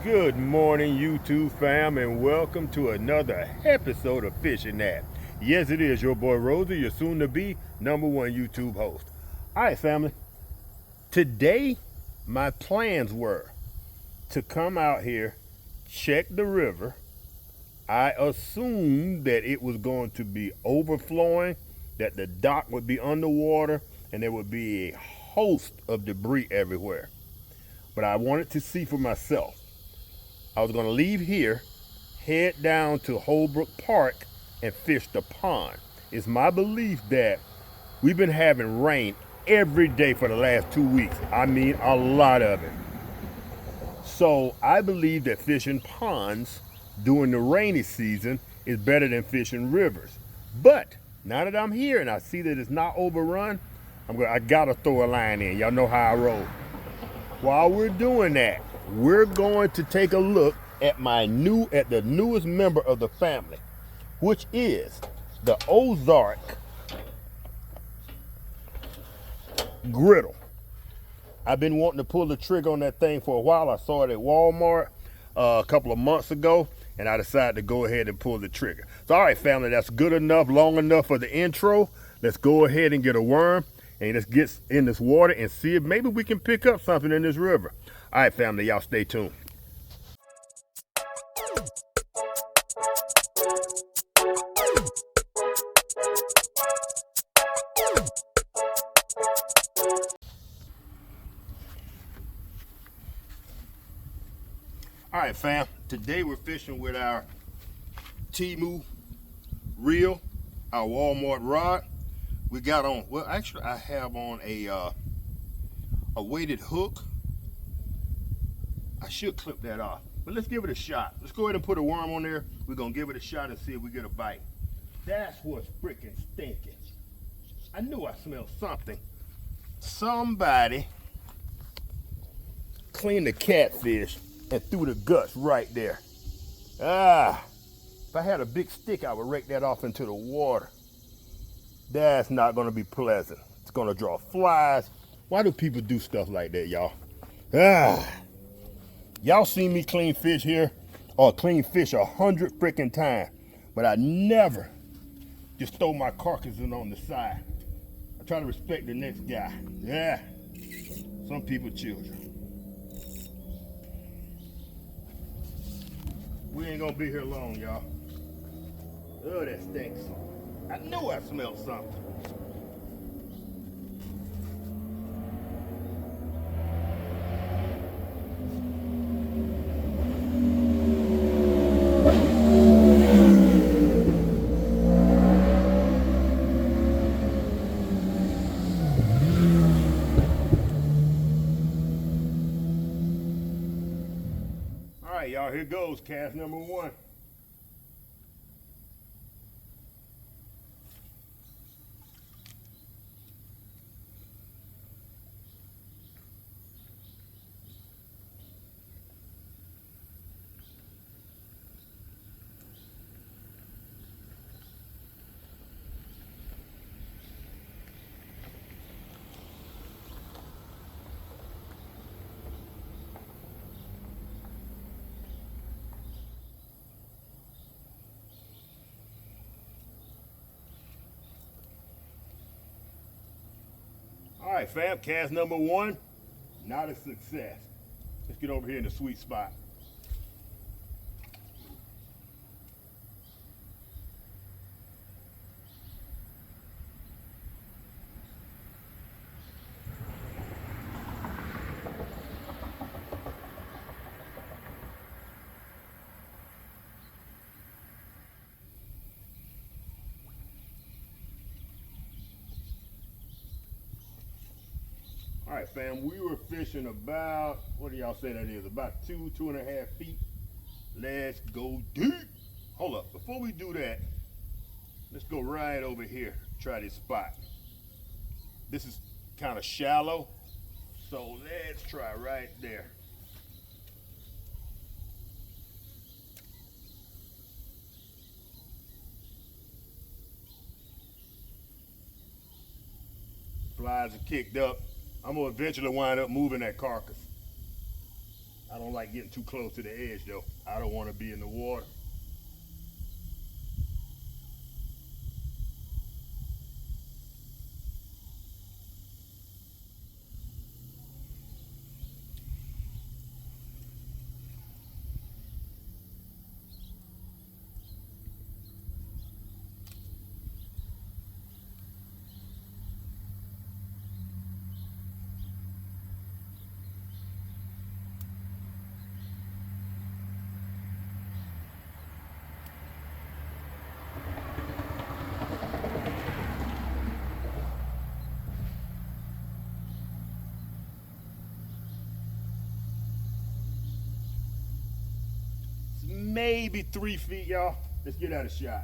Good morning, YouTube fam, and welcome to another episode of Fishing That. Yes, it is your boy Rosie, your soon-to-be #1 YouTube host. All right, family. Today, my plans were to come out here, check the river. I assumed that it was going to be overflowing, that the dock would be underwater, and there would be a host of debris everywhere. But I wanted to see for myself. I was going to leave here, head down to Holbrook Park, and fish the pond. It's my belief that we've been having rain every day for the last 2 weeks. I mean, a lot of it. So I believe that fishing ponds during the rainy season is better than fishing rivers. But now that I'm here and I see that it's not overrun, I gotta throw a line in. Y'all know how I roll. While we're doing that, we're going to take a look at the newest member of the family, which is the Ozark Griddle. I've been wanting to pull the trigger on that thing for a while. I saw it at Walmart a couple of months ago, and I decided to go ahead and pull the trigger. So, all right, family, that's good enough, long enough for the intro. Let's go ahead and get a worm, and let's get in this water and see if maybe we can pick up something in this river. All right, family, y'all stay tuned. All right, fam, today we're fishing with our Temu reel, our Walmart rod. We got on, well, actually I have on a weighted hook. I should clip that off, but let's give it a shot. Let's go ahead and put a worm on there. We're gonna give it a shot and see if we get a bite. That's what's freaking stinking. I knew I smelled something. Somebody cleaned the catfish and threw the guts right there. If I had a big stick, I would rake that off into the water. That's not gonna be pleasant. It's gonna draw flies. Why do people do stuff like that, y'all? Y'all seen me clean fish here, or clean fish 100 freaking times, but I never just throw my carcass in on the side. I try to respect the next guy. Yeah, some people children. We ain't gonna be here long, y'all. Oh, that stinks. I knew I smelled something. All right, y'all, here goes cast number 1. All right, fam, cast number 1, not a success. Let's get over here in the sweet spot. All right, fam, we were fishing about, what do y'all say that is? About 2.5 feet. Let's go deep. Hold up, before we do that, let's go right over here, try this spot. This is kind of shallow, so let's try right there. Flies are kicked up. I'm gonna eventually wind up moving that carcass. I don't like getting too close to the edge though. I don't want to be in the water. Maybe 3 feet, y'all. Let's get out a shot.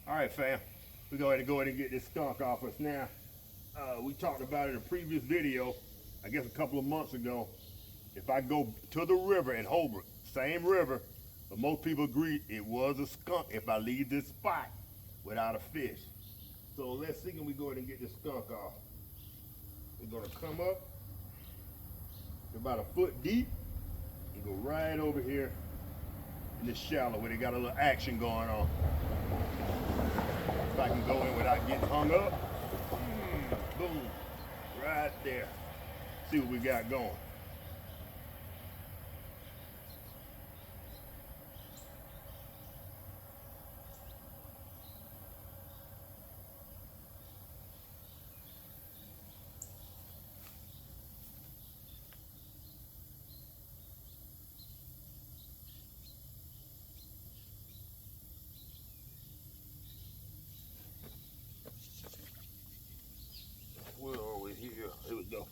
All right, fam. We're going to go ahead and get this skunk off us now. We talked about it in a previous video, I guess a couple of months ago. If I go to the river in Holbrook, same river, but most people agree it was a skunk if I leave this spot without a fish. So let's see, can we go ahead and get this skunk off? We're gonna come up about a foot deep and go right over here in the shallow where they got a little action going on. If I can go in without getting hung up, boom, right there. See what we got going. Where are we here? Here we go.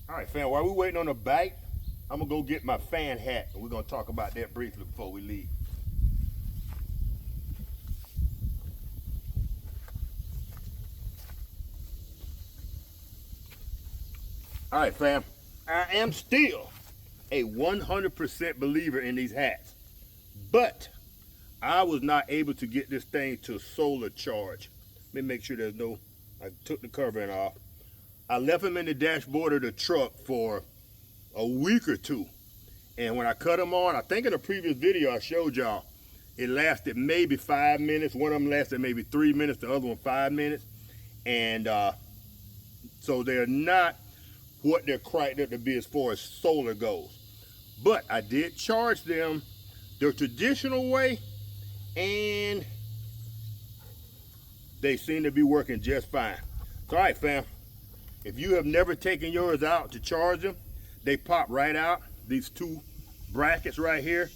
All right, fam, while we're waiting on the bite, I'm gonna go get my fan hat, and we're gonna talk about that briefly before we leave. All right, fam, I am still a 100% believer in these hats, but I was not able to get this thing to solar charge. Let me make sure there's no, I took the covering off. I left them in the dashboard of the truck for a week or two. And when I cut them on, I think in a previous video I showed y'all, it lasted maybe 5 minutes. One of them lasted maybe 3 minutes, the other one 5 minutes. And so they're not what they're cracked up to be as far as solar goes. But I did charge them the traditional way, and they seem to be working just fine. So, all right, fam, if you have never taken yours out to charge them, they pop right out. These two brackets right here.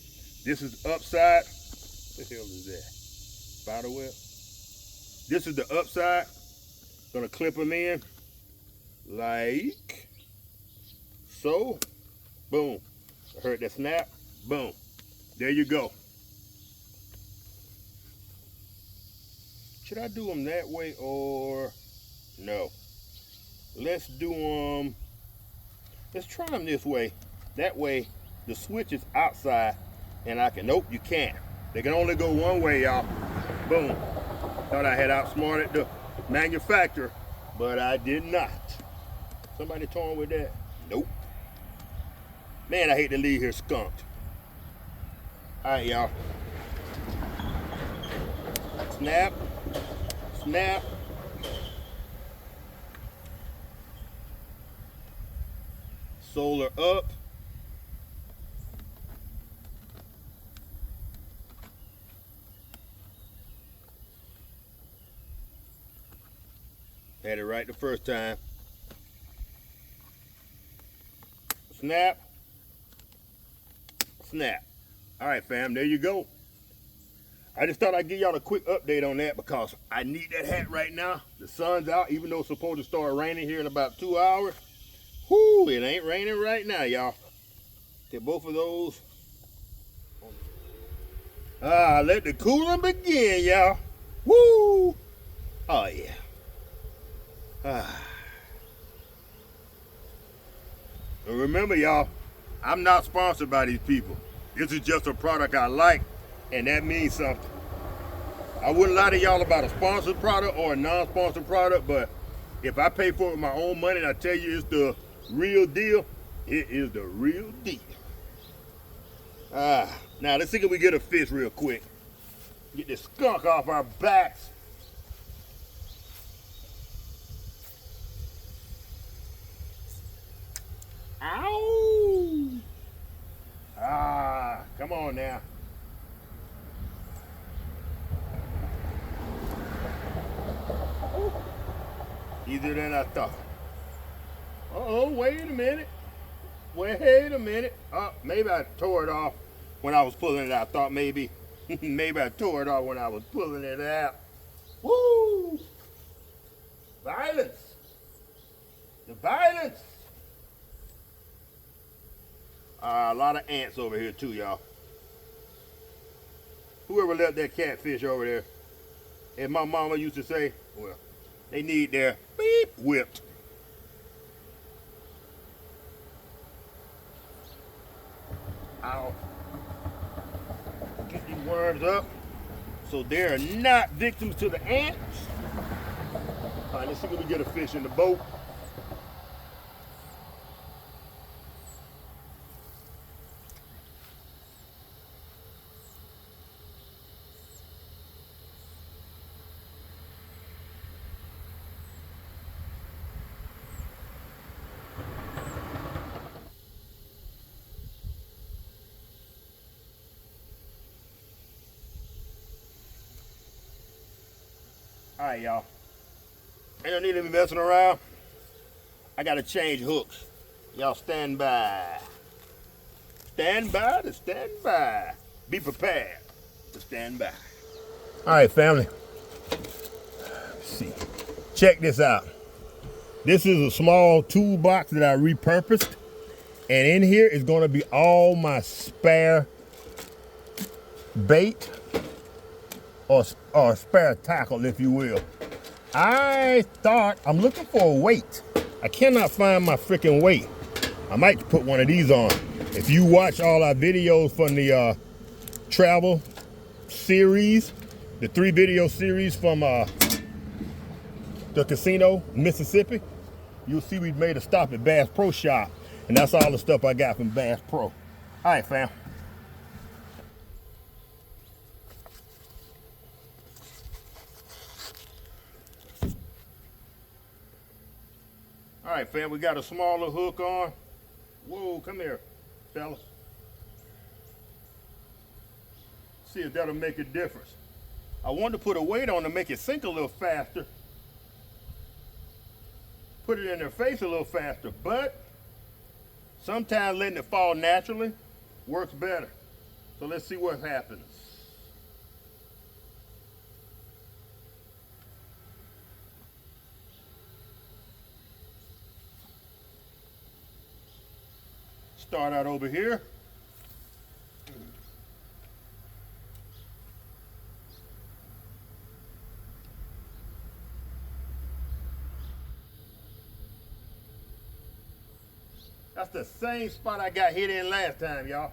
This is upside. What the hell is that? Spider web? This is the upside. Gonna clip them in like so. Boom. I heard that snap. Boom. There you go. Should I do them that way or no? Let's do them, let's try them this way. That way the switch is outside and I can, nope, you can't. They can only go one way, y'all. Boom. Thought I had outsmarted the manufacturer, but I did not. Somebody torn with that? Nope. Man, I hate to leave here skunked. All right, y'all. Snap, snap. Solar up. Had it right the first time. Snap. Snap. All right, fam, there you go. I just thought I'd give y'all a quick update on that because I need that hat right now. The sun's out, even though it's supposed to start raining here in about 2 hours. Whoo, it ain't raining right now, y'all. Get both of those. Let the cooling begin, y'all. Woo! Oh, yeah. And remember, y'all, I'm not sponsored by these people. This is just a product I like, and that means something. I wouldn't lie to y'all about a sponsored product or a non-sponsored product, but if I pay for it with my own money and I tell you it's the real deal, it is the real deal. Now let's see if we get a fish real quick. Get this skunk off our backs. Ow! Come on now. Easier than I thought. Uh-oh, wait a minute. Wait a minute. Maybe I tore it off when I was pulling it out. I thought maybe I tore it off when I was pulling it out. Woo! Violence. The violence. A lot of ants over here too, y'all. Whoever left that catfish over there, as my mama used to say, well, they need their beep whipped. I'll get these worms up so they're not victims to the ants. All right, let's see if we get a fish in the boat. All right, y'all. Ain't no need to be messing around. I gotta change hooks. Y'all stand by. Stand by to stand by. Be prepared to stand by. All right, family. Let's see. Check this out. This is a small toolbox that I repurposed. And in here is gonna be all my spare bait or spare tackle, if you will. I thought I'm looking for a weight. I cannot find my freaking weight. I might put one of these on. If you watch all our videos from the travel series, the 3 video series from the casino, Mississippi, you'll see we made a stop at Bass Pro Shop, and that's all the stuff I got from Bass Pro. All right, fam. All right, fam, we got a smaller hook on. Whoa, come here, fellas. See if that'll make a difference. I want to put a weight on to make it sink a little faster. Put it in their face a little faster, but sometimes letting it fall naturally works better. So let's see what happens. Start out over here. That's the same spot I got hit in last time, y'all.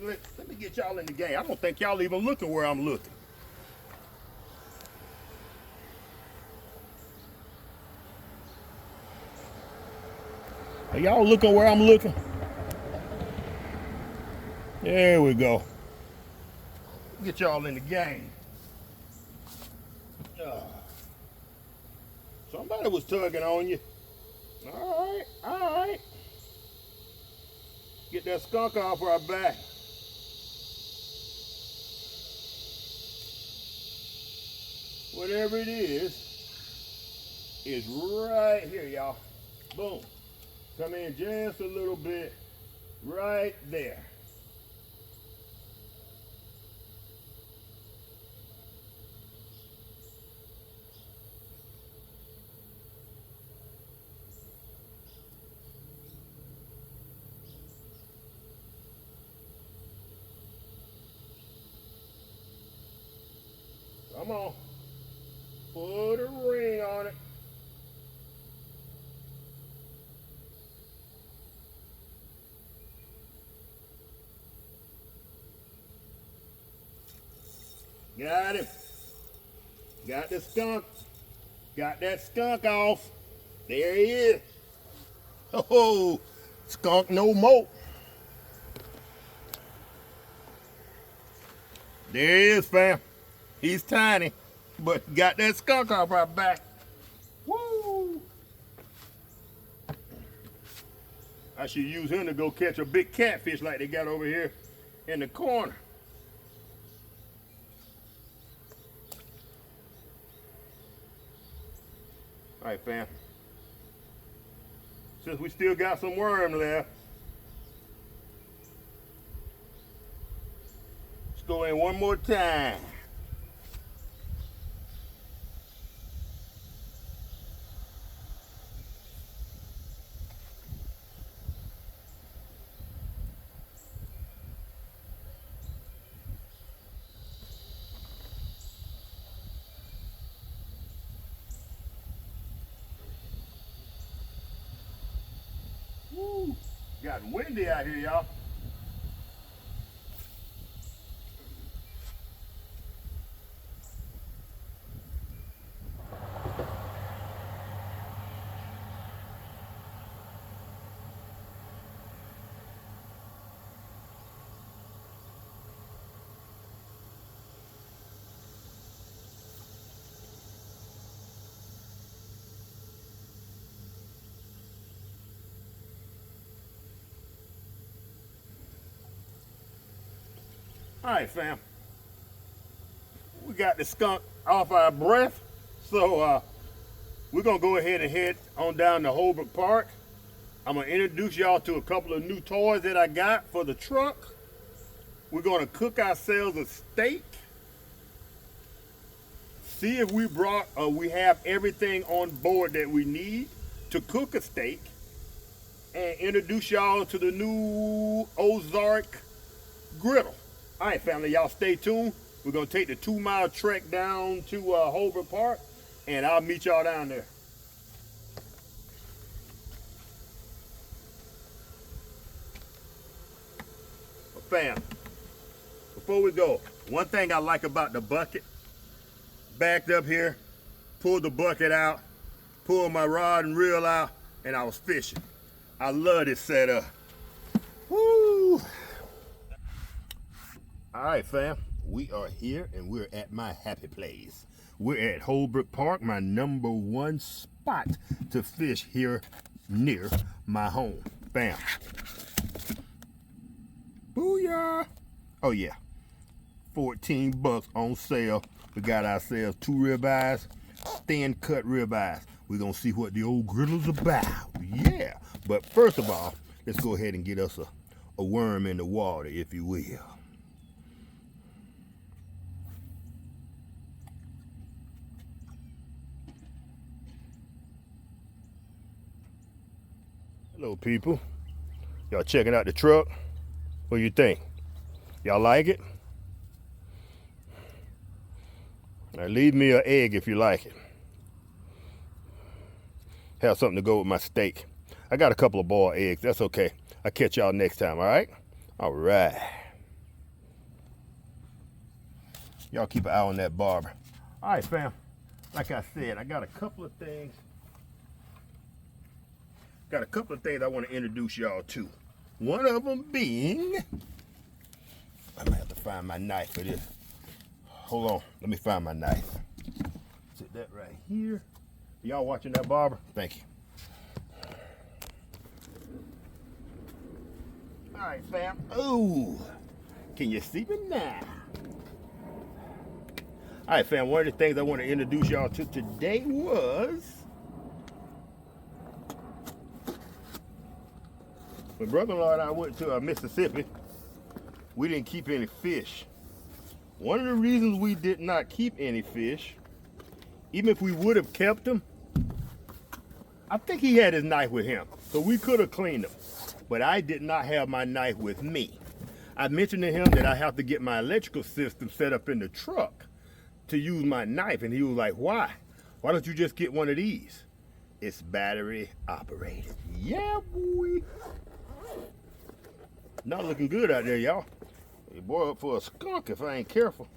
Let me get y'all in the game. I don't think y'all even looking where I'm looking. Are y'all looking where I'm looking? There we go. Get y'all in the game. Somebody was tugging on you. All right. Get that skunk off our back. whatever it is right here, y'all. Boom. Come in just a little bit right there. Come on. Put a ring on it. Got him. Got the skunk. Got that skunk off. There he is. Oh, skunk no more. There he is, fam. He's tiny, but got that skunk off our back. Woo! I should use him to go catch a big catfish like they got over here in the corner. All right, fam. Since we still got some worm left, let's go in one more time. Woo! Got windy out here, y'all. All right, fam. We got the skunk off our breath, so we're gonna go ahead and head on down to Holbrook Park. I'm gonna introduce y'all to a couple of new toys that I got for the truck. We're gonna cook ourselves a steak. See if we have everything on board that we need to cook a steak, and introduce y'all to the new Ozark Griddle. All right, family, y'all stay tuned. We're gonna take the 2-mile trek down to Holbrook Park, and I'll meet y'all down there. Fam, before we go, one thing I like about the bucket, backed up here, pulled the bucket out, pulled my rod and reel out, and I was fishing. I love this setup. Woo! All right, fam, we are here and we're at my happy place. We're at Holbrook Park, my #1 spot to fish here near my home. Bam. Booyah! Oh yeah, 14 bucks on sale. We got ourselves 2 ribeyes, thin cut ribeyes. We're gonna see what the old griddle's about. Yeah, but first of all, let's go ahead and get us a worm in the water, if you will. Hello, people. Y'all checking out the truck? What do you think? Y'all like it? Now leave me an egg if you like it. Have something to go with my steak. I got a couple of boiled eggs. That's okay. I'll catch y'all next time, all right? All right. Y'all keep an eye on that barber. All right, fam. Like I said, I got a couple of things. I want to introduce y'all to. One of them being, I'm gonna have to find my knife for this. Hold on, let me find my knife. Sit that right here. Y'all watching that barber? Thank you. All right, fam. Ooh, can you see me now? All right, fam, one of the things I want to introduce y'all to today was when brother-in-law and I went to Mississippi, we didn't keep any fish. One of the reasons we did not keep any fish, even if we would have kept them, I think he had his knife with him, so we could have cleaned them. But I did not have my knife with me. I mentioned to him that I have to get my electrical system set up in the truck to use my knife, and he was like, why? Why don't you just get one of these? It's battery operated. Yeah, boy. Not looking good out there, y'all. Your boy up for a skunk if I ain't careful.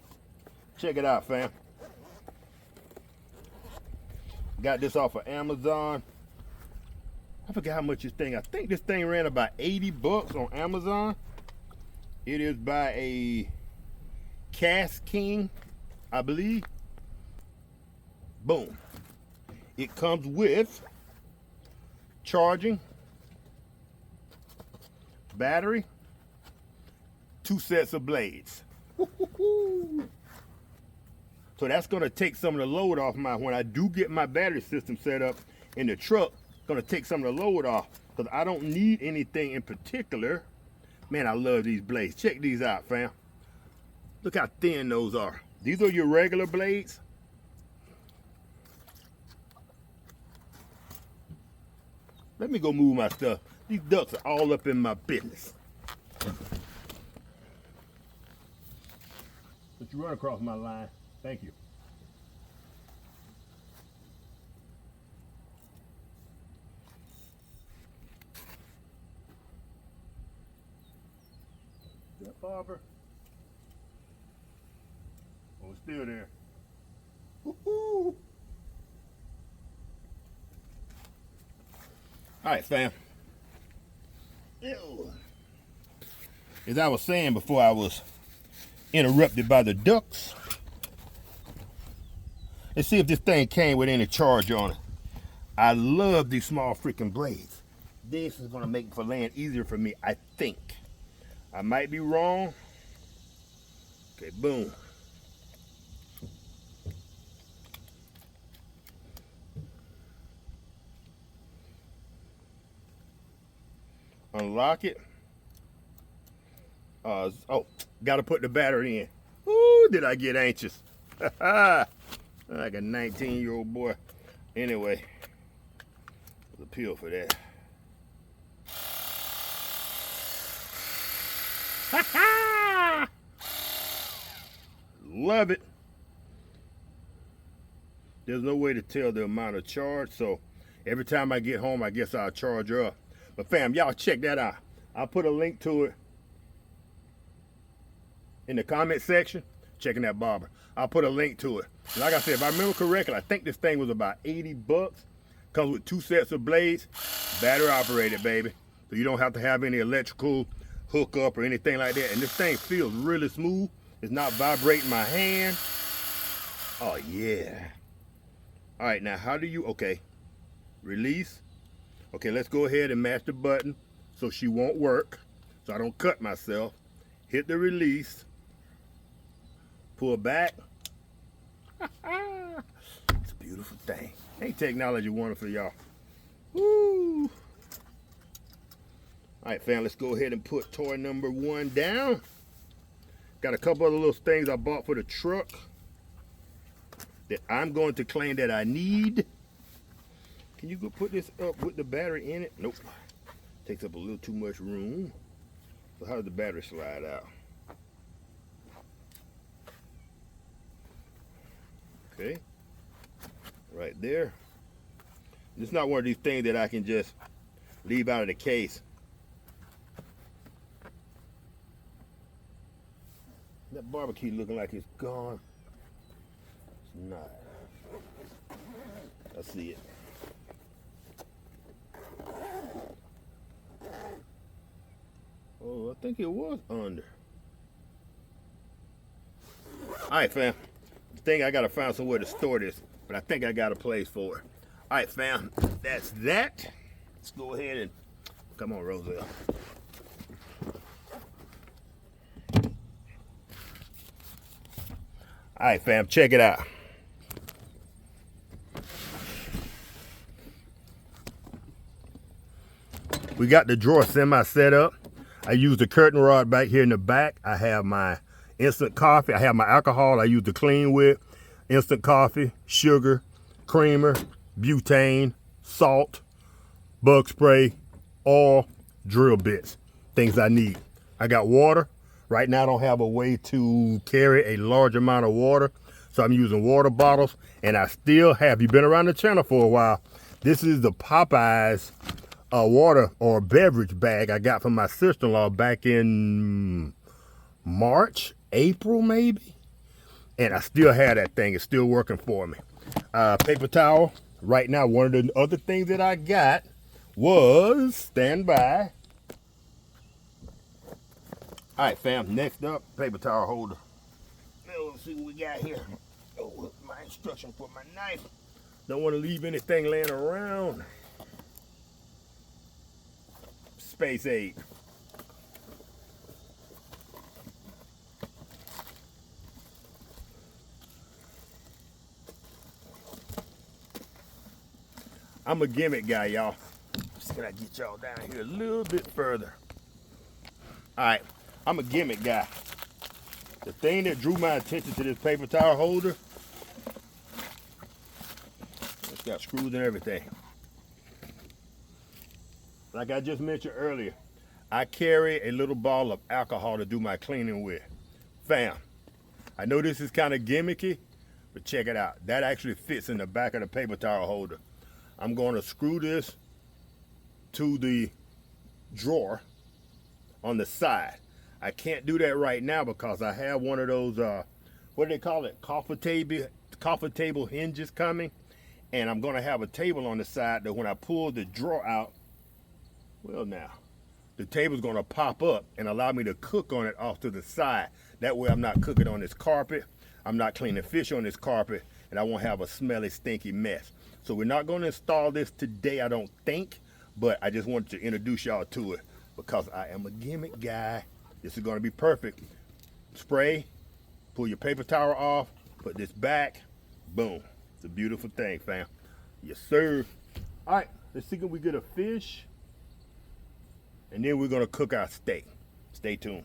Check it out, fam. Got this off of Amazon. I forgot how much this thing, I think this thing ran about 80 bucks on Amazon. It is by a Cast King, I believe. Boom. It comes with charging, battery, 2 sets of blades. So that's going to take some of the load off when I do get my battery system set up in the truck, going to take some of the load off because I don't need anything in particular. Man, I love these blades. Check these out, fam. Look how thin those are. These are your regular blades. Let me go move my stuff. These ducks are all up in my business. But you run across my line. Thank you. That barber. Oh, it's still there. Woo-hoo. All right, fam. Ew. As I was saying before I was interrupted by the ducks, let's see if this thing came with any charge on it. I love these small freaking blades. This is gonna make for laying easier for me, I think. I might be wrong. Okay, boom. Unlock it. Oh, gotta put the battery in. Ooh, did I get anxious? Like a 19-year-old boy. Anyway, there's a pill for that. Love it. There's no way to tell the amount of charge, so every time I get home, I guess I'll charge her up. But fam, y'all check that out. I'll put a link to it in the comment section. Checking that barber. I'll put a link to it. Like I said, if I remember correctly, I think this thing was about 80 bucks. Comes with 2 sets of blades, battery operated, baby. So you don't have to have any electrical hookup or anything like that. And this thing feels really smooth. It's not vibrating my hand. Oh yeah. All right, now how do you, okay, release. Okay, let's go ahead and match the button so she won't work, so I don't cut myself. Hit the release. Pull back. It's a beautiful thing. Ain't technology wonderful, y'all? Woo! All right, fam, let's go ahead and put toy number 1 down. Got a couple other little things I bought for the truck that I'm going to claim that I need. Can you go put this up with the battery in it? Nope. Takes up a little too much room. So how does the battery slide out? Okay. Right there. It's not one of these things that I can just leave out of the case. That barbecue looking like it's gone. It's not. I see it. Oh, I think it was under. All right, fam. I think I gotta find somewhere to store this, but I think I got a place for it. All right, fam. That's that. Let's go ahead and come on, Roselle. All right, fam, check it out. We got the drawer semi set up. I use the curtain rod back here in the back. I have my instant coffee. I have my alcohol I use to clean with. Instant coffee, sugar, creamer, butane, salt, bug spray, oil, drill bits, things I need. I got water. Right now I don't have a way to carry a large amount of water, so I'm using water bottles. And I still have, you've been around the channel for a while, this is the Popeyes water or beverage bag I got from my sister-in-law back in March, April maybe. And I still have that thing. It's still working for me. Paper towel. Right now, one of the other things that I got was, stand by. All right, fam, next up, paper towel holder. Now, let's see what we got here. Oh, my instruction for my knife. Don't want to leave anything laying around. Space aid. I'm a gimmick guy, y'all. Just gonna get y'all down here a little bit further. All right, I'm a gimmick guy. The thing that drew my attention to this paper towel holder, it's got screws and everything. Like I just mentioned earlier, I carry a little bottle of alcohol to do my cleaning with. Fam, I know this is kind of gimmicky, but check it out. That actually fits in the back of the paper towel holder. I'm going to screw this to the drawer on the side. I can't do that right now because I have one of those, what do they call it? Coffee table hinges coming. And I'm going to have a table on the side that when I pull the drawer out, well now, the table's going to pop up and allow me to cook on it off to the side. That way I'm not cooking on this carpet. I'm not cleaning fish on this carpet. And I won't have a smelly, stinky mess. So we're not going to install this today, I don't think, but I just wanted to introduce y'all to it because I am a gimmick guy. This is going to be perfect. Spray, pull your paper towel off, put this back, boom. It's a beautiful thing, fam. Yes, sir. All right, let's see if we get a fish, and then we're going to cook our steak. Stay tuned.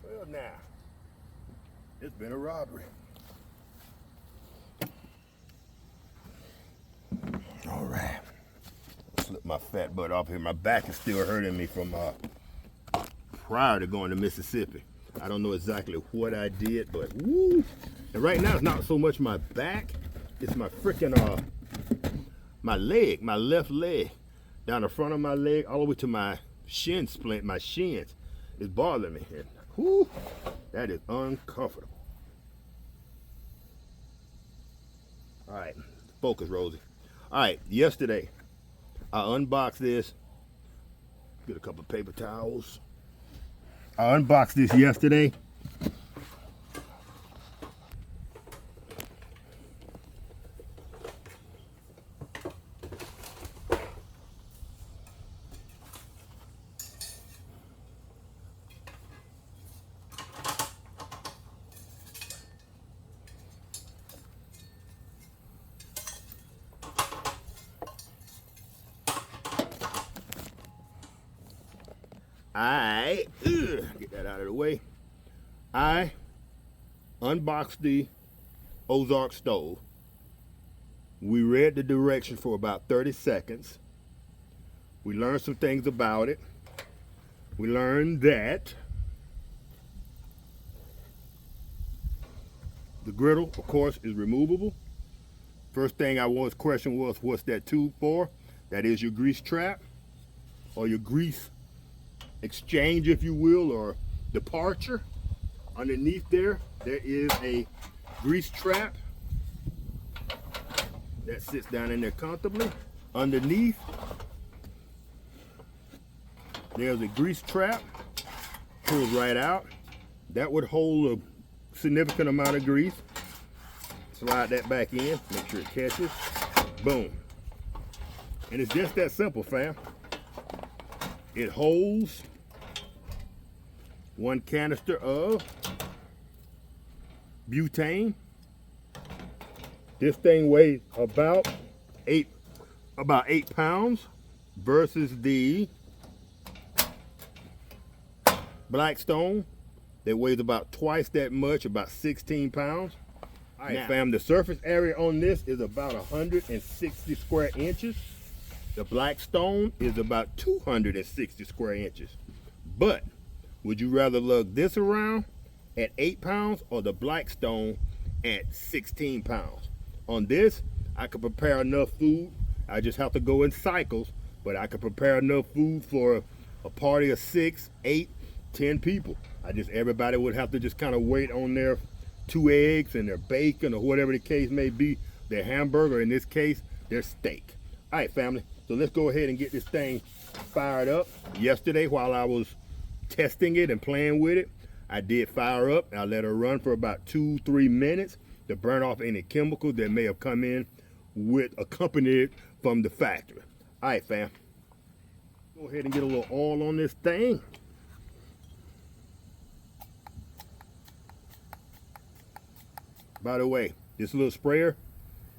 Well, now, it's been a robbery. All right. Slip my fat butt off here. My back is still hurting me from prior to going to Mississippi. I don't know exactly what I did, but woo! And right now, it's not so much my back. It's my freaking, my leg, my left leg. Down the front of my leg, all the way to my shin splint, my shins. It's bothering me. And, whoo, that is uncomfortable. All right, focus, Rosie. All right, yesterday, I unboxed this. Get a couple paper towels. I unboxed this yesterday. Get that out of the way. I unboxed the Ozark stove. We read the directions for about 30 seconds. We learned some things about it. We learned that the griddle, of course, is removable. First thing I was question was, what's that tube for? That is your grease trap, or your grease exchange, if you will, or departure. Underneath there is a grease trap that sits down in there comfortably. Underneath, there's a grease trap, pulls right out. That would hold a significant amount of grease. Slide that back in, make sure it catches. Boom. And it's just that simple, fam. It holds 1 canister of butane. This thing weighs about 8 pounds versus the Blackstone that weighs about twice that much, about 16 pounds. All right, fam, the surface area on this is about 160 square inches. The Blackstone is about 260 square inches. But would you rather lug this around at 8 pounds or the Blackstone at 16 pounds? On this, I could prepare enough food. I just have to go in cycles, but I could prepare enough food for a party of 6, 8, 10 people. Everybody would have to just kind of wait on their 2 eggs and their bacon or whatever the case may be, their hamburger, in this case, their steak. All right, family, so let's go ahead and get this thing fired up. Yesterday, while I was testing it and playing with it, I did fire up. I let her run for about 2-3 minutes to burn off any chemicals that may have come in with accompanied from the factory. All right, fam. Go ahead and get a little oil on this thing. By the way, this little sprayer,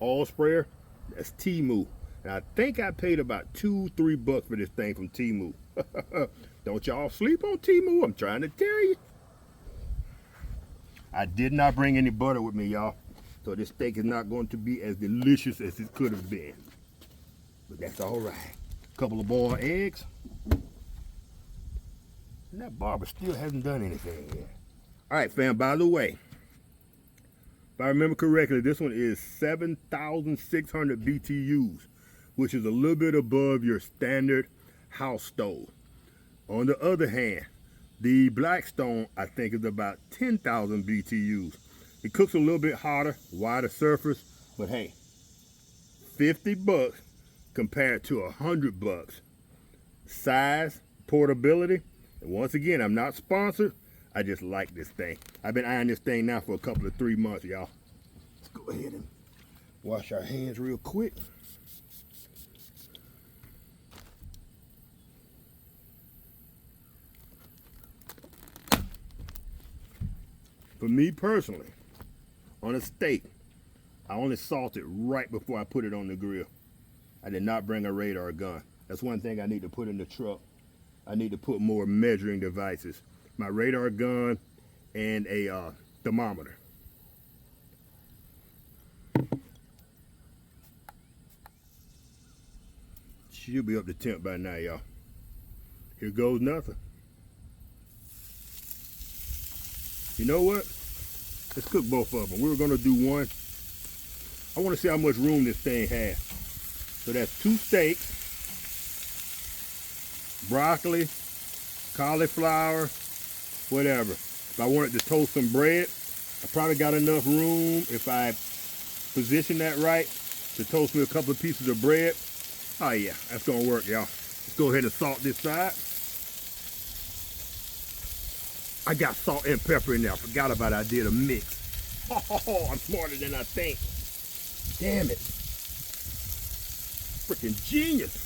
oil sprayer, that's Temu. And I think I paid about $2-3 for this thing from Temu. Don't y'all sleep on Temu, I'm trying to tell you. I did not bring any butter with me, y'all. So this steak is not going to be as delicious as it could have been. But that's all right. Couple of boiled eggs. And that barber still hasn't done anything yet. All right, fam, by the way, if I remember correctly, this one is 7,600 BTUs, which is a little bit above your standard house stove. On the other hand, the Blackstone, I think, is about 10,000 BTUs. It cooks a little bit hotter, wider surface, but hey, $50 compared to $100. Size, portability, and once again, I'm not sponsored. I just like this thing. I've been eyeing this thing now for a couple of 3 months, y'all. Let's go ahead and wash our hands real quick. For me personally, on a steak, I only salt it right before I put it on the grill. I did not bring a radar gun. That's one thing I need to put in the truck. I need to put more measuring devices. My radar gun and a thermometer. She'll be up to temp by now, y'all. Here goes nothing. You know what? Let's cook both of them. We were gonna do one. I wanna see how much room this thing has. So that's 2 steaks, broccoli, cauliflower, whatever. If I wanted to toast some bread, I probably got enough room if I position that right to toast me a couple of pieces of bread. Oh yeah, that's gonna work, y'all. Let's go ahead and salt this side. I got salt and pepper in there. I forgot about it. I did a mix. Oh, I'm smarter than I think. Damn it. Freaking genius.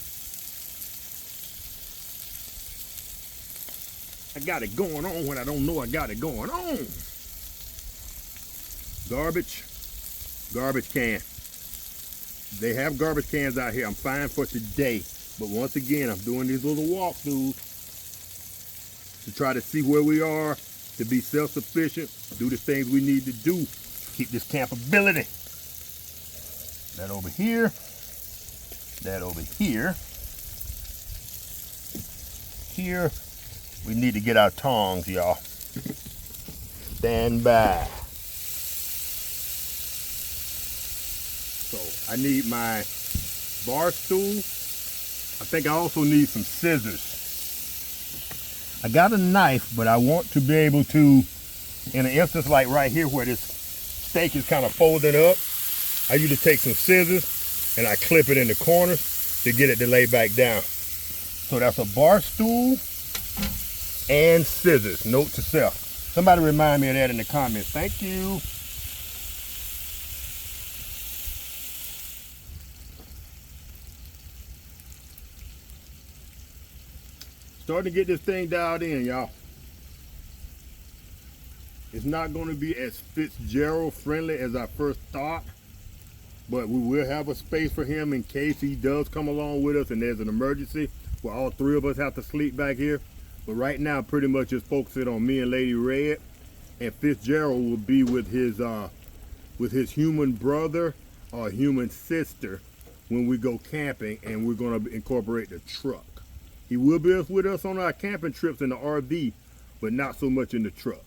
I got it going on when I don't know I got it going on. Garbage can. They have garbage cans out here. I'm fine for today. But once again, I'm doing these little walkthroughs to try to see where we are, to be self-sufficient, do the things we need to do, keep this campability. That over here, that over here. Here, we need to get our tongs, y'all. Stand by. So I need my bar stool. I think I also need some scissors. I got a knife, but I want to be able to In an instance like right here where this steak is kind of folded up, I usually take some scissors and I clip it in the corners to get it to lay back down. So that's a bar stool and scissors. Note to self. Somebody remind me of that in the comments. Thank you. Starting to get this thing dialed in, y'all. It's not going to be as Fitzgerald friendly as I first thought, but we will have a space for him in case he does come along with us and there's an emergency where all three of us have to sleep back here. But right now, pretty much just focusing on me and Lady Red, and Fitzgerald will be with his human brother or human sister when we go camping, and we're going to incorporate the truck. He will be with us on our camping trips in the RV, but not so much in the truck.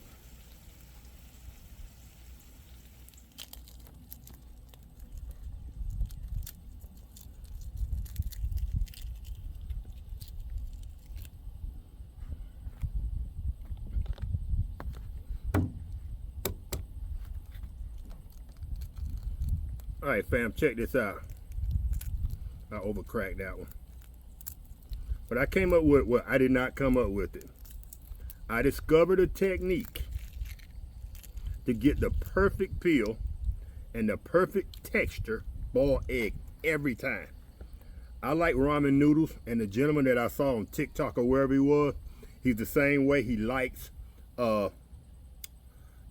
All right, fam, check this out. I overcracked that one. But I came up with, well, I did not come up with it. I discovered a technique to get the perfect peel and the perfect texture boiled egg every time. I like ramen noodles, and the gentleman that I saw on TikTok or wherever he was, he's the same way. He likes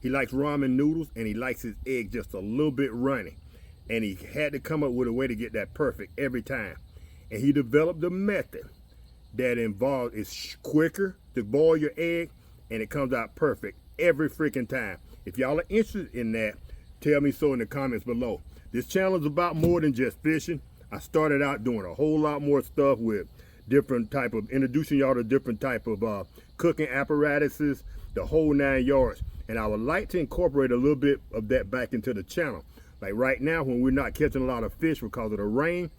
ramen noodles, and he likes his egg just a little bit runny. And he had to come up with a way to get that perfect every time. And he developed a method that involves, it's quicker to boil your egg, and it comes out perfect every freaking time. If y'all are interested in that, tell me so in the comments below. This channel is about more than just fishing. I started out doing a whole lot more stuff with different type of, introducing y'all to different type of cooking apparatuses, the whole 9 yards. And I would like to incorporate a little bit of that back into the channel. Like right now, when we're not catching a lot of fish because of the rain,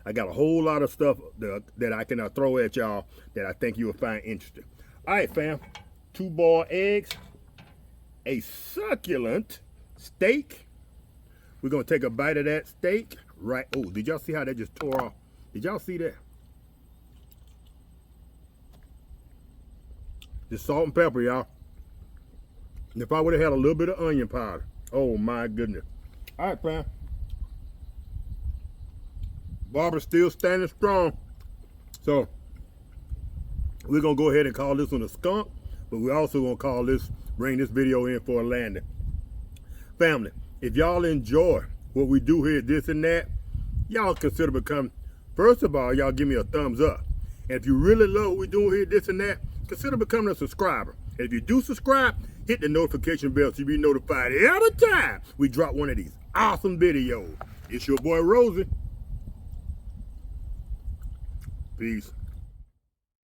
I got a whole lot of stuff that I can throw at y'all that I think you will find interesting. All right, fam. 2 boiled eggs, a succulent steak. We're going to take a bite of that steak. Right. Oh, did y'all see how that just tore off? Did y'all see that? Just salt and pepper, y'all. And if I would have had a little bit of onion powder. Oh, my goodness. All right, fam. Barbara's still standing strong. So, we're going to go ahead and call this one a skunk, but we're also going to bring this video in for a landing. Family, if y'all enjoy what we do here, this and that, y'all consider becoming, first of all, y'all give me a thumbs up. And if you really love what we're doing here, this and that, consider becoming a subscriber. And if you do subscribe, hit the notification bell so you be notified every time we drop one of these awesome videos. It's your boy Rosie. Peace.